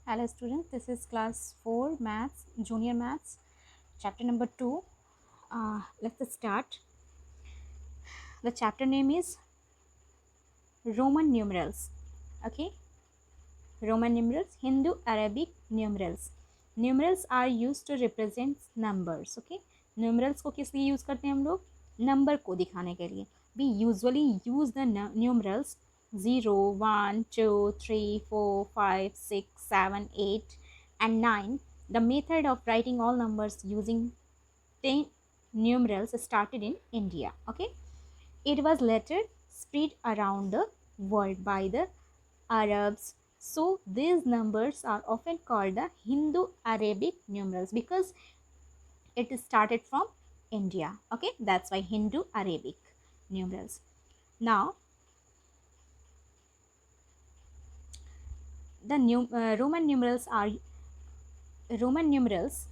Hello students, this is class 4 maths, junior maths, chapter number 2. Let's start. The chapter name is Roman numerals. Okay, Roman numerals, Hindu Arabic numerals. Numerals are used to represent numbers. Okay, numerals को किस लिए use करते हैं हम लोग? Number को दिखाने के लिए. We usually use the numerals 0, 1, 2, 3, 4, 5, 6, 7, 8 and 9. The method of writing all numbers using 10 numerals started in India. Okay, it was later spread around the world by the Arabs. So these numbers are often called the Hindu Arabic numerals because it started from India. Okay, that's why Hindu Arabic numerals. Now the Roman numerals are Roman numerals.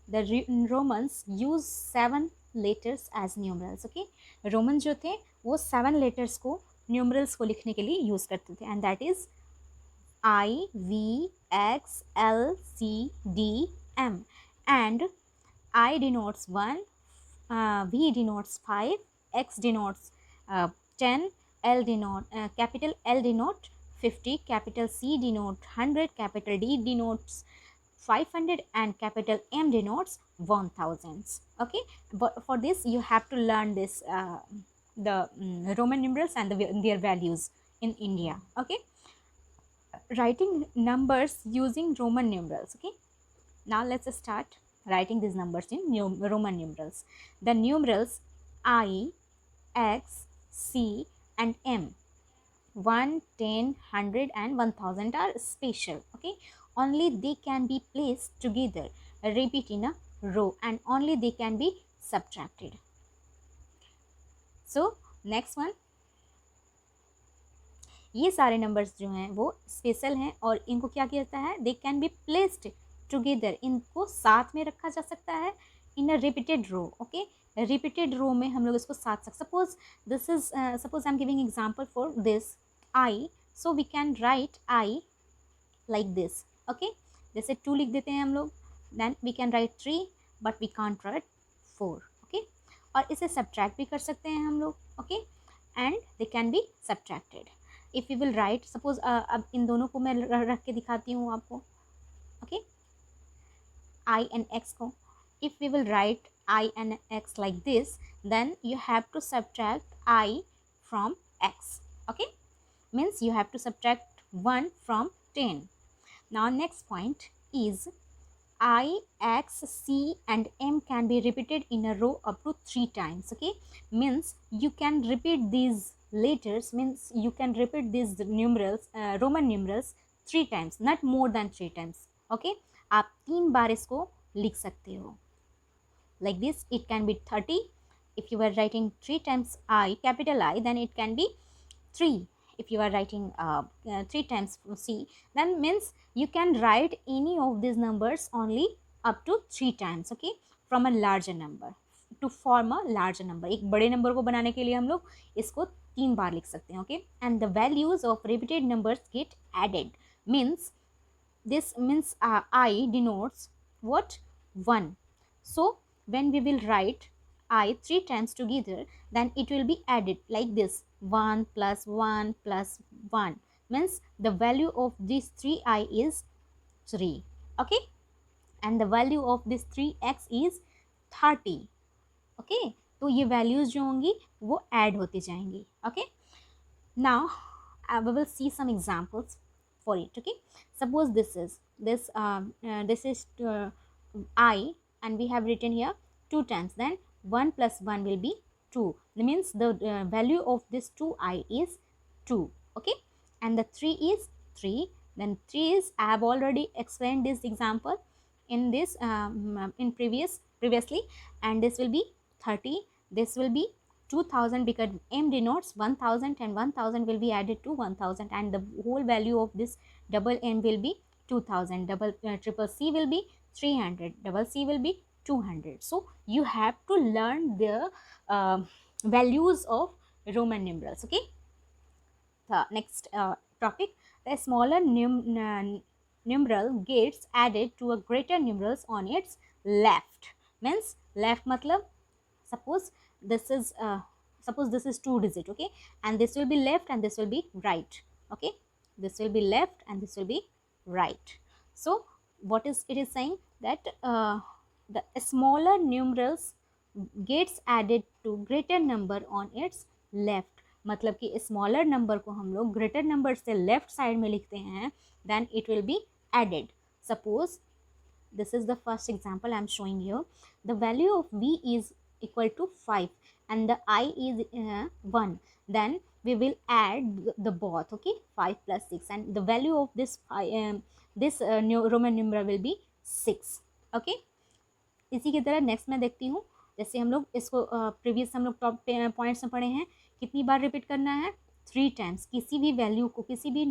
The Romans use 7 letters as numerals. Okay, Roman जो थे वो 7 letters को numerals को लिखने के लिए use करते थे, and that is I, V, X, L, C, D, M, and I denotes 1, V denotes 5, X denotes 10, capital L denote 50, capital C denote 100, capital D denotes 500, and capital M denotes 1000. Okay, but for this you have to learn this the Roman numerals and their values in India. Okay, writing numbers using Roman numerals. Okay, now let's start writing these numbers in Roman numerals. The numerals I, X, C and M, 1, 10, 100 and 1000 are special. Okay, only they can be placed together, repeat in a row, and only they can be subtracted. So next one, ये सारे numbers जो हैं वो special हैं और इनको क्या किया जाता है, they can be placed together, इनको साथ में रखा जा सकता है in a repeated row. Okay, repeated row में हम लोग इसको साथ सकते. Suppose this is suppose I am giving example for this I, so we can write I like this. Okay, जैसे 2 लिख देते हैं हम लोग, then we can write 3 but we can't write 4. Okay, और इसे सब्ट्रैक्ट भी कर सकते हैं हम लोग. Okay, and they can be subtracted. If you will write, suppose अब इन दोनों को मैं रख के दिखाती हूँ आपको. ओके, आई एंड एक्स को, if we will write I and X like this, then you have to subtract I from X. Okay, means you have to subtract 1 from 10. Now next point is I, X, C and M can be repeated in a row up to 3 times. Okay, means you can repeat these letters, means you can repeat these numerals, Roman numerals 3 times, not more than 3 times. Okay, आप 3 बार इसको लिख सकते हो like this. It can be 30. If you are writing 3 times I, capital I, then it can be 3. If you are writing 3 times C, then means you can write any of these numbers only up to 3 times. Okay, from a larger number to form a larger number. एक बड़े number को बनाने के लिए हम लोग इसको 3 बार लिख सकते हैं. Okay, and the values of repeated numbers get added. Means this means I denotes what? 1. So when we will write I 3 times together, then it will be added like this: 1 plus 1 plus 1, means the value of this 3I is 3. Okay, and the value of this 3x is 30. Okay, तो ये values जो होंगी वो add होती जाएंगी. Okay, now we will see some examples for it. Okay, suppose this is I, and we have written here 2 times, then 1 plus 1 will be 2. That means the value of this 2I is 2. Okay, and the 3 is 3. Then 3 is, I have already explained this example in this in previously, and this will be 30. This will be 2000 because M denotes 1000, and 1000 will be added to 1000, and the whole value of this double M will be 2000. Triple C will be 300, double C will be 200. So you have to learn the values of Roman numerals. Okay, the next topic, the smaller numeral gets added to a greater numerals on its left. Means left matlab suppose this is 2 digit, okay, and this will be left and this will be right, okay, this will be left and this will be right. So what is it is saying that the smaller numerals gets added to greater number on its left. मतलब कि smaller number को हम लोग greater number से left side में लिखते हैं, then it will be added. Suppose this is the first example I am showing you. The value of v is equal to 5 and the I is 1. Then we will add the both, okay, 5 plus 6, and the value of this Roman numeral will be 6. okay. इसी की तरह next मैं देखती हूँ. जैसे हम लोग इसको प्रीवियस हम लोग टॉप पॉइंट्स में पढ़े हैं, कितनी बार रिपीट करना है, 3 टाइम्स. किसी भी वैल्यू को, किसी भी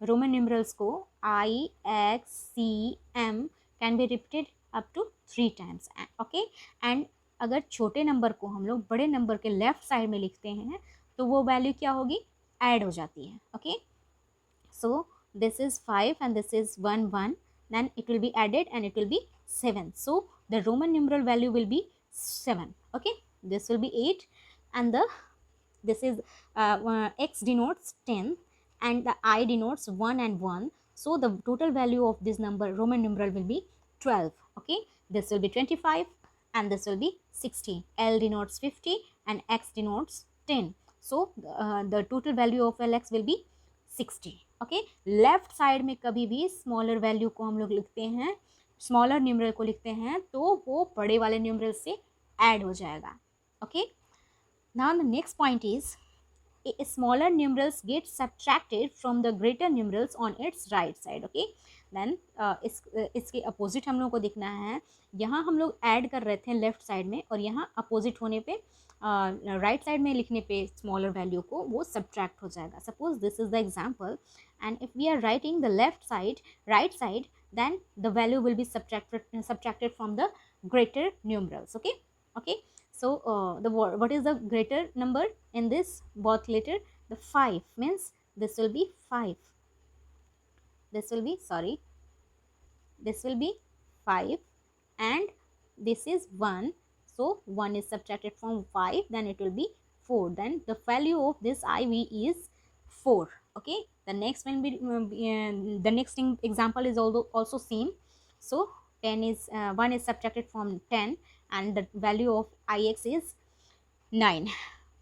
रोमन न्यूमरल्स को I, X, C, M can be repeated up to 3 times, okay. And अगर छोटे नंबर को हम लोग बड़े नंबर के लेफ्ट साइड में लिखते हैं तो वो वैल्यू क्या होगी, ऐड हो जाती है, okay. So this is 5 and this is 1 1, then it will be added and it will be 7. So the Roman numeral value will be 7, okay. This will be 8 and this is X denotes 10 and the I denotes 1 and 1. So the total value of this number Roman numeral will be 12, okay. This will be 25 and this will be 60. L denotes 50 and X denotes 10. So the total value of LX will be 60, okay. Left side में कभी भी smaller value को हम लोग लिखते हैं, smaller numeral को लिखते हैं तो वो बड़े वाले न्यूमरल से ऐड हो जाएगा, okay. Now the next point is smaller numerals get subtracted from the greater numerals on its right side, okay. Then इसके अपोजिट हम लोग को दिखना है. यहाँ हम लोग ऐड कर रहे थे लेफ्ट साइड में और यहाँ अपोजिट होने पे राइट साइड में लिखने पे स्मॉलर वैल्यू को वो सब्ट्रैक्ट हो जाएगा. Suppose this is the example and if we are writing the left side right side, then the value will be subtracted from the greater numerals, okay. okay. So what is the greater number in this both letter? The 5, means this will be 5, this will be 5 and this is 1. So 1 is subtracted from 5, then it will be 4. Then the value of this IV is 4, okay. The next one the next example is also same. So 1 is subtracted from 10 and the value of Ix is 9.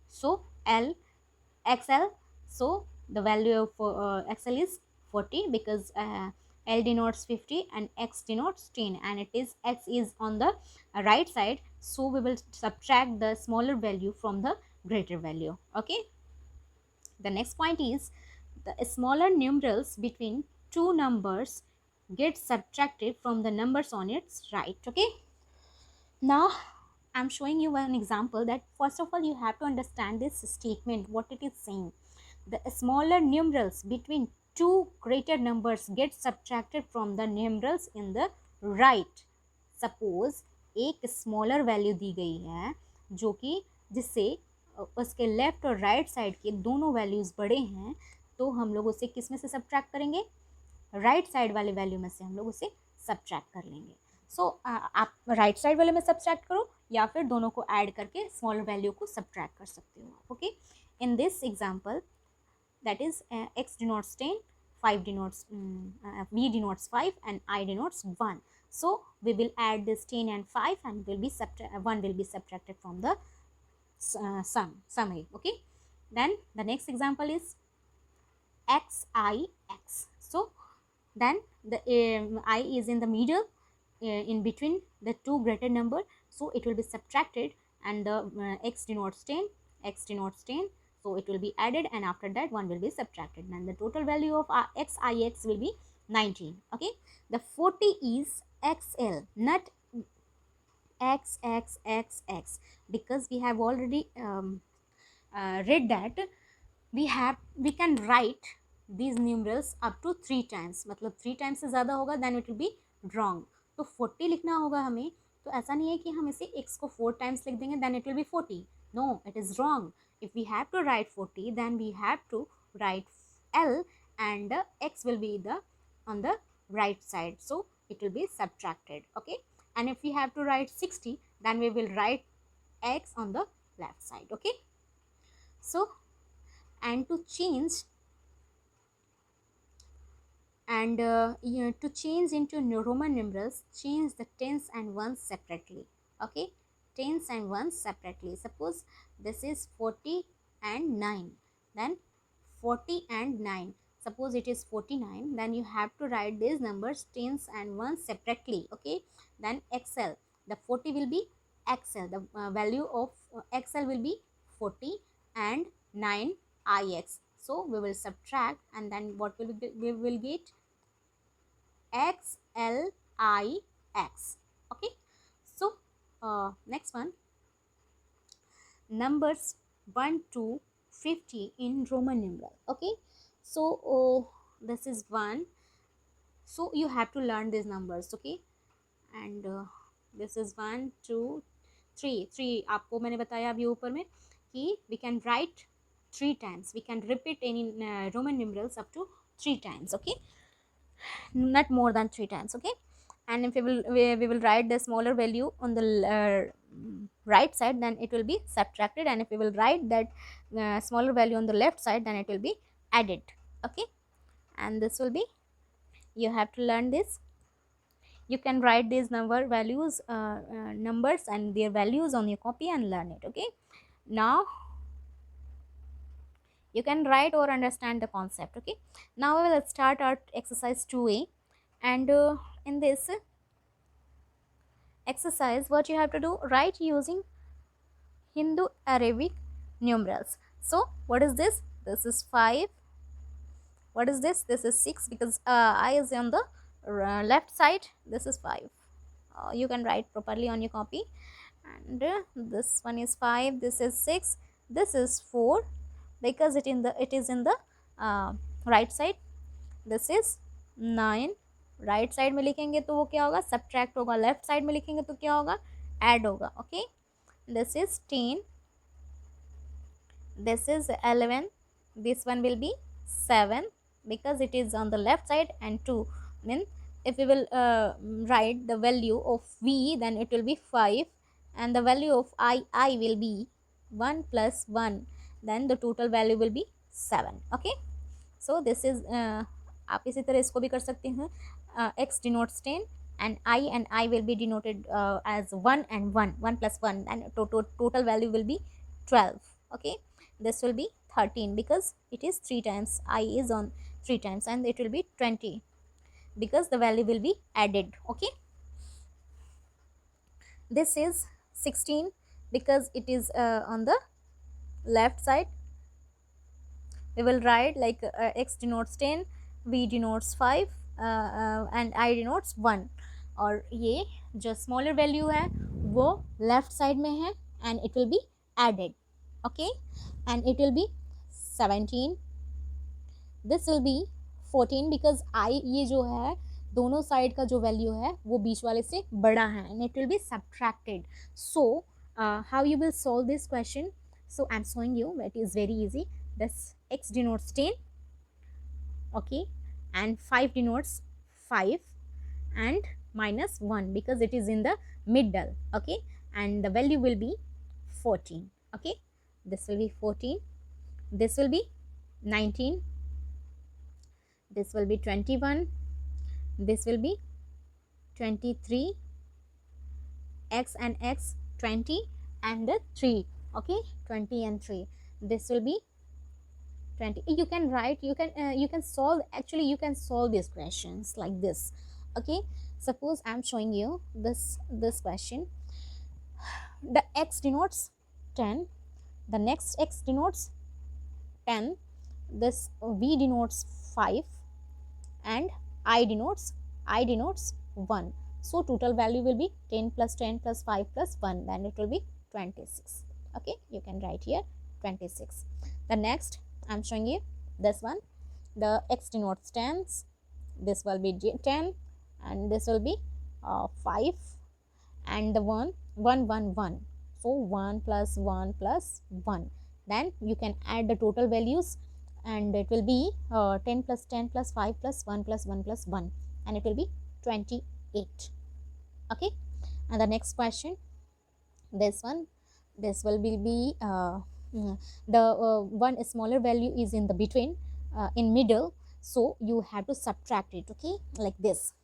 So XL, so the value of XL is 40 because L denotes 50 and X denotes 10 and it is X is on the right side, so we will subtract the smaller value from the greater value, okay. The next point is the smaller numerals between two numbers get subtracted from the numbers on its right, okay. Now I'm showing you an example that first of all you have to understand this statement, what it is saying. The smaller numerals between two greater numbers get subtracted from the numerals in the right. Suppose एक smaller value दी गई है जो कि जिससे उसके left और right side के दोनों वैल्यूज़ बड़े हैं, तो हम लोग उसे किस में से सब्ट्रैक्ट करेंगे, राइट साइड वाले वैल्यू में से हम लोग उसे सब्ट्रैक्ट कर लेंगे. सो आप राइट साइड वाले में सब्ट्रैक्ट करो या फिर दोनों को ऐड करके स्मॉलर वैल्यू को सब्ट्रैक्ट कर सकते हो आप, okay. In this example that is X denotes 10, 5 denotes V denotes 5 and I denotes 1. So we will add this 10 and 5 and will be 1 will be subtracted from the summary, okay. Then the next example is XIX. So then the I is in the middle in between the two greater number, so it will be subtracted and the X denotes 10, X denotes 10. So it will be added and after that 1 will be subtracted and the total value of XIX will be 19, okay. The 40 is XL, not XXXX, because we have already read that we can write these numerals up to 3 times. मतलब 3 times से ज़्यादा होगा then it will be wrong. तो 40 लिखना होगा हमें, तो ऐसा नहीं है कि हम इसे x को 4 times लिख देंगे then it will be 40. No, it is wrong. If we have to write 40, then we have to write L and x will be on the right side, so it will be subtracted. Okay, and if we have to write 60, then we will write x on the left side. Okay, so and to change to change into Roman numerals, change the tens and ones separately. Okay, tens and ones separately. Suppose this is 40 and 9, then 40 and 9. Suppose it is 49, then you have to write these numbers tens and ones separately. Okay, then XL, the 40 will be XL, the value of XL will be 40 and 9 IX. So we will subtract, and then what will we will get? XLIX. Okay, so next one, numbers 1 to 50 in Roman numeral. Okay, so this is 1, so you have to learn these numbers. Okay, and this is 1 2 3 आपको मैंने बताया अभी ऊपर में कि we can write 3 times, we can repeat any Roman numerals up to 3 times. Okay, not more than 3 times. Okay, and if we will write the smaller value on the right side, then it will be subtracted, and if we will write that smaller value on the left side, then it will be added. Okay, and this will be, you have to learn this. You can write these numbers and their values on your copy and learn it. Okay, now you can write or understand the concept. Okay, now we will start our exercise 2a, and in this exercise, what you have to do, write using Hindu Arabic numerals. So what is this? This is 5. What is this? This is 6, because I is on the left side. This is 5. You can write properly on your copy. And this one is 5. This is 6. This is 4, because it is in the right side. This is 9. Right side में लिखेंगे तो वो क्या होगा? Subtract होगा. Left side में लिखेंगे तो क्या होगा? ऐड होगा. Okay, this is 10, this is 11, this one will be 7, because it is on the left side, and 2. Then if we will write the value of v, then it will be 5, and the value of I will be 1 plus 1, then the total value will be 7. Okay, so this is आप इसी तरह इसको भी कर सकते हैं. X denotes 10, and I will be denoted as 1 and 1 plus 1, and total value will be 12. Okay, this will be 13, because it is 3 times, I is on 3 times, and it will be 20, because the value will be added. Okay, this is 16, because it is on the left side. We will write like X denotes 10, V denotes 5, and I denotes 1, और ये जो smaller value है वो left side में है, and it will be added. Okay, and it will be 17, this will be 14, because I ये जो है दोनों साइड का जो वैल्यू है वो बीच वाले से बड़ा है, and it will be subtracted. So how you will solve this question? So I am showing you, it is very easy. This X denotes 10, okay, and 5 denotes 5, and minus 1, because it is in the middle. Okay, and the value will be 14. Okay, this will be 14, this will be 19, this will be 21, this will be 23, X and X 20, and the 3. Okay, 20 and 3, this will be 20. You can write, you can solve, actually you can solve these questions like this. Okay, suppose I am showing you this question. The X denotes 10, the next X denotes 10, this V denotes 5, and I denotes 1. So total value will be 10 plus 10 plus 5 plus 1, then it will be 26. Okay, you can write here 26. The next I am showing you this one. The X denotes 10s, this will be 10, and this will be 5, and the 1 1 1 1. So 1 plus 1 plus 1, then you can add the total values, and it will be 10 plus 10 plus 5 plus 1 plus 1 plus 1. and it will be 28. Okay, and the next question, this one, this will be the one smaller value is in the between, in middle, so you have to subtract it. Okay, like this.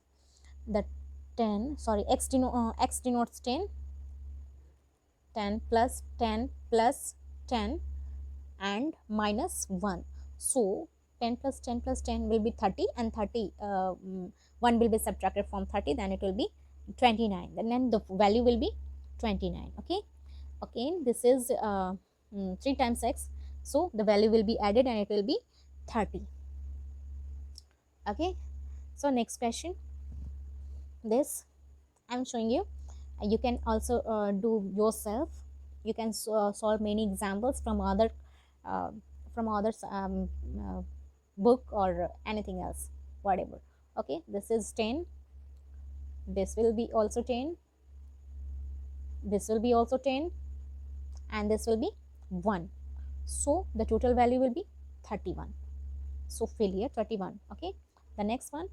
The 10, sorry, x denotes 10, 10 plus 10 plus 10 and minus 1. So 10 plus 10 plus 10 will be 30, and 30 1 will be subtracted from 30, then it will be 29, then the value will be 29. Okay, again this is 3 times x, so the value will be added and it will be 30. Okay, so next question, this I'm showing you. You can also do yourself. You can solve many examples from other uh, uh, book or anything else, whatever. Okay, this is 10, this will be also 10, this will be also 10, and this will be 1. So the total value will be 31. So fill here 31. Okay, the next one,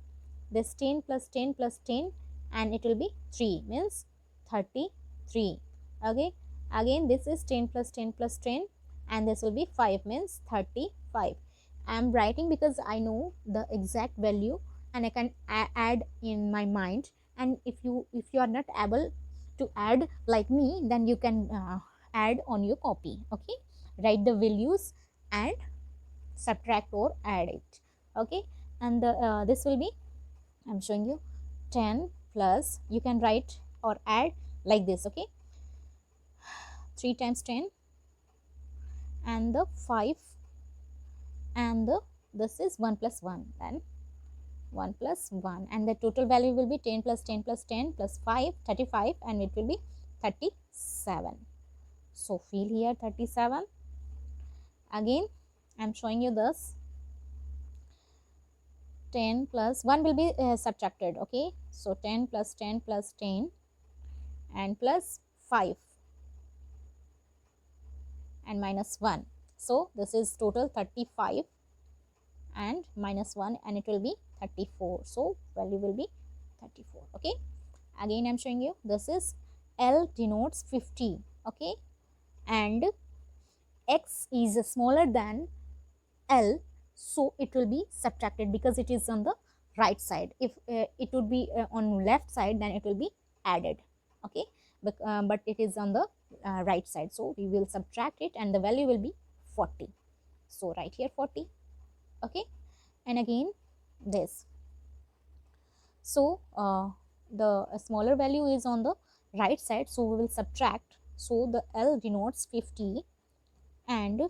this 10 plus 10 plus 10 and it will be 3, means 33. Okay, again this is 10 plus 10 plus 10 and this will be 5, means 35. I am writing because I know the exact value and I can add in my mind, and if you are not able to add like me, then you can add on your copy. Okay, write the values and subtract or add it. Okay, and the this will be, I'm showing you, 10 plus, you can write or add like this. Okay, 3 times 10 and the 5 and the this is 1 plus 1, then 1 plus 1, and the total value will be 10 plus 10 plus 10 plus 5, 35, and it will be 37. So fill here 37. Again I'm showing you this, 10 plus 1 will be subtracted. Okay, so 10 plus 10 plus 10 and plus 5 and minus 1. So this is total 35 and minus 1, and it will be 34. So value will be 34. Okay, again I'm showing you, this is L denotes 50. Okay, and x is smaller than L, so it will be subtracted because it is on the right side. If it would be on left side, then it will be added. Okay, but it is on the right side, so we will subtract it and the value will be 40. So right here 40. Okay, and again this, so the smaller value is on the right side, so we will subtract. So the L denotes 50 and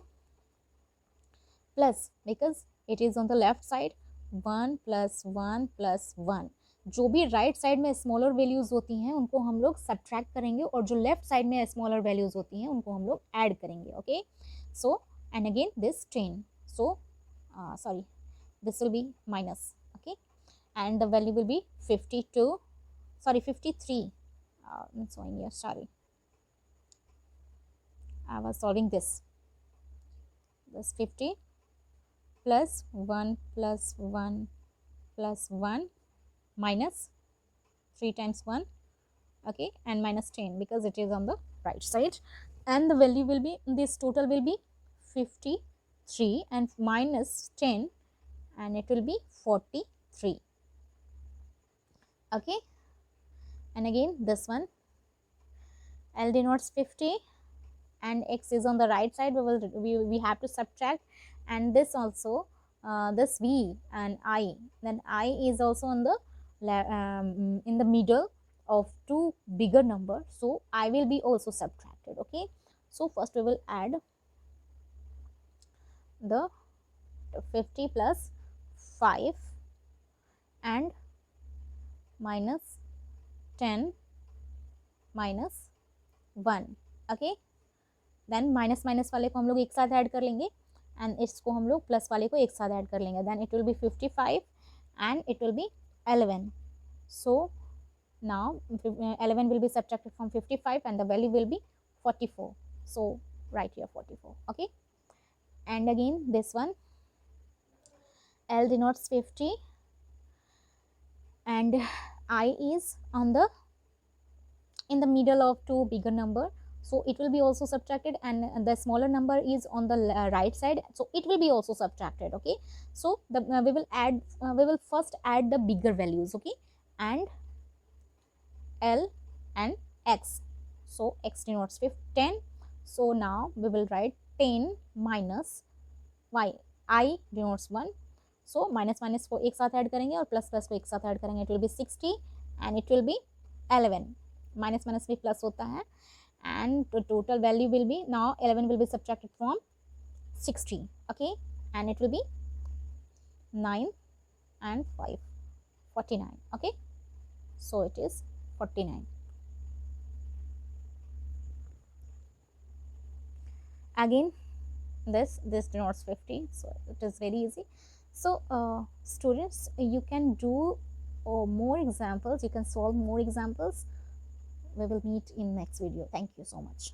plus, because it is on the left side, 1 plus 1 plus 1. जो भी right side में smaller values होती हैं उनको हम लोग subtract करेंगे, और जो लेफ्ट साइड में स्मॉलर वैल्यूज होती हैं उनको हम लोग ऐड करेंगे. Okay, so and again this 10, so sorry, this will be minus. Okay, and the value will be 52, sorry 53. I'm showing here, sorry, I was solving this 50 plus 1 plus 1 plus 1 minus 3 times 1. Okay, and minus 10 because it is on the right side, and the value will be, this total will be 53 and minus 10, and it will be 43. Okay, and again this one, L denotes 50 and x is on the right side, we have to subtract, and this also this v and I, then I is also on the in the middle of two bigger number, so I will be also subtracted. Okay, so first we will add the 50 plus 5 and minus 10 minus 1. Okay, देन minus minus वाले को हम लोग एक साथ add कर लेंगे, and इसको हम लोग प्लस वाले को एक साथ ऐड कर लेंगे, then it will be 55 and it will be 11. So now 11 will be subtracted from 55 and the value will be 44. So right here 44. Okay, and again this one, L denotes 50 and I is on the in the middle of two bigger number, so it will be also subtracted, and the smaller number is on the right side, so it will be also subtracted. Okay, so the we will first add the bigger values. Okay, and L and X, so X denotes 10, so now we will write 10 minus y, I denotes 1, so minus minus को एक साथ add करेंगे और plus plus को एक साथ add करेंगे, it will B 60 and it will be 11, minus minus भी प्लस होता है, and the total value will be, now 11 will be subtracted from 60. Okay, and it will be 9 and 5, 49. Okay, so it is 49. Again this denotes 50, so it is very easy. So students, you can do more examples, you can solve more examples. We will meet in next video. Thank you so much.